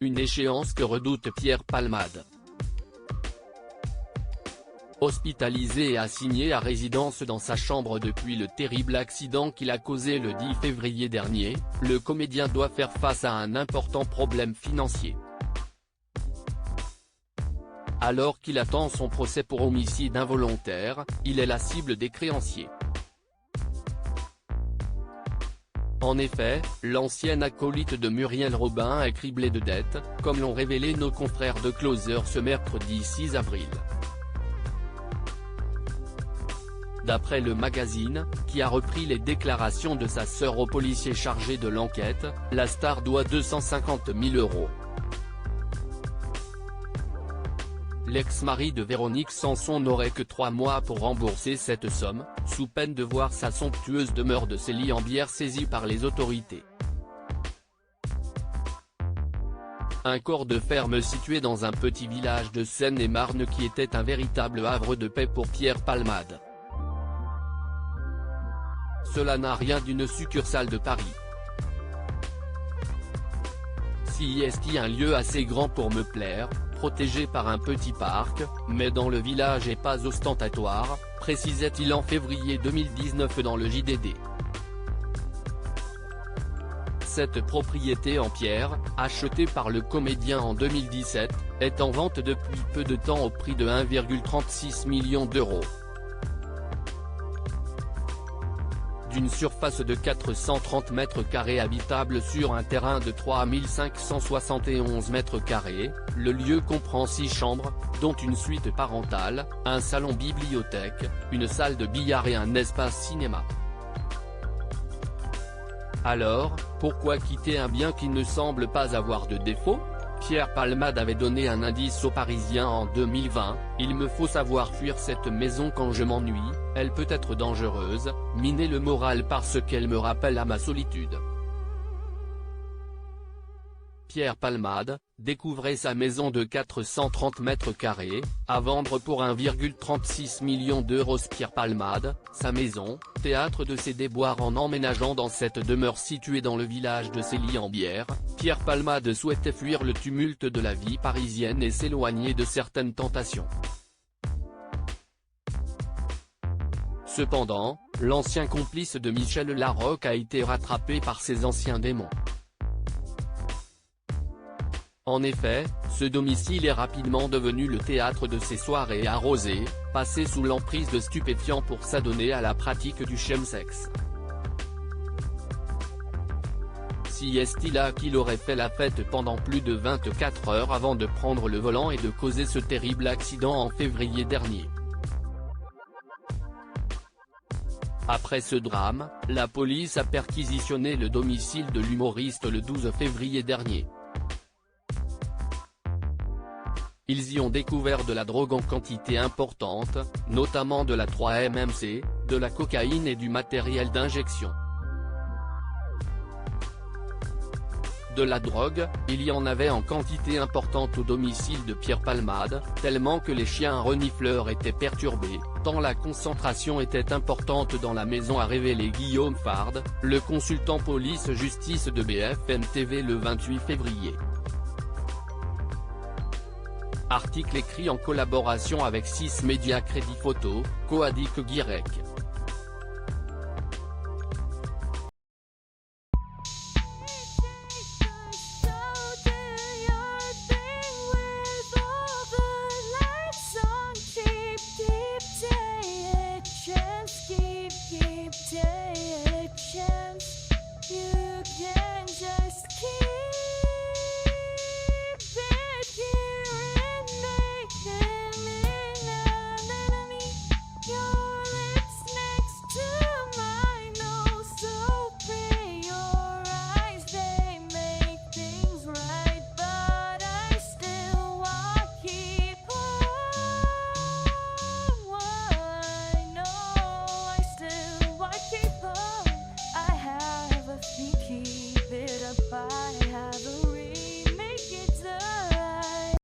une échéance que redoute Pierre Palmade. Hospitalisé et assigné à résidence dans sa chambre depuis le terrible accident qu'il a causé le 10 février dernier, le comédien doit faire face à un important problème financier. Alors qu'il attend son procès pour homicide involontaire, il est la cible des créanciers. En effet, l'ancien acolyte de Muriel Robin est criblé de dettes, comme l'ont révélé nos confrères de Closer ce mercredi 6 avril. D'après le magazine, qui a repris les déclarations de sa sœur au policier chargé de l'enquête, la star doit 250 000 €. L'ex-mari de Véronique Sanson n'aurait que 3 mois pour rembourser cette somme, sous peine de voir sa somptueuse demeure de Célie-en-Bière saisie par les autorités. Un corps de ferme situé dans un petit village de Seine-et-Marne qui était un véritable havre de paix pour Pierre Palmade. Cela n'a rien d'une succursale de Paris. Si est un lieu assez grand pour me plaire, protégé par un petit parc, mais dans le village et pas ostentatoire, précisait-il en février 2019 dans le JDD. Cette propriété en pierre, achetée par le comédien en 2017, est en vente depuis peu de temps au prix de 1,36 million €. D'une surface de 430 mètres carrés habitable sur un terrain de 3571 mètres carrés, le lieu comprend 6 chambres, dont une suite parentale, un salon-bibliothèque, une salle de billard et un espace cinéma. Alors, pourquoi quitter un bien qui ne semble pas avoir de défaut ? Pierre Palmade avait donné un indice aux Parisiens en 2020, « Il me faut savoir fuir cette maison quand je m'ennuie, elle peut être dangereuse, miner le moral parce qu'elle me rappelle à ma solitude ». Pierre Palmade, découvrait sa maison de 430 mètres carrés, à vendre pour 1,36 million €. Pierre Palmade, sa maison, théâtre de ses déboires en emménageant dans cette demeure située dans le village de Célie-en-Bière, Pierre Palmade souhaitait fuir le tumulte de la vie parisienne et s'éloigner de certaines tentations. Cependant, l'ancien complice de Michel Larocque a été rattrapé par ses anciens démons. En effet, ce domicile est rapidement devenu le théâtre de ses soirées arrosées, passées sous l'emprise de stupéfiants pour s'adonner à la pratique du chemsex. Si est-il là qu'il aurait fait la fête pendant plus de 24 heures avant de prendre le volant et de causer ce terrible accident en février dernier. Après ce drame, la police a perquisitionné le domicile de l'humoriste le 12 février dernier. Ils y ont découvert de la drogue en quantité importante, notamment de la 3-MMC, de la cocaïne et du matériel d'injection. De la drogue, il y en avait en quantité importante au domicile de Pierre Palmade, tellement que les chiens renifleurs étaient perturbés, tant la concentration était importante dans la maison, a révélé Guillaume Fard, le consultant police-justice de BFM TV le 28 février. Article écrit en collaboration avec 6 médias Crédit Photo, Coadic Guirec.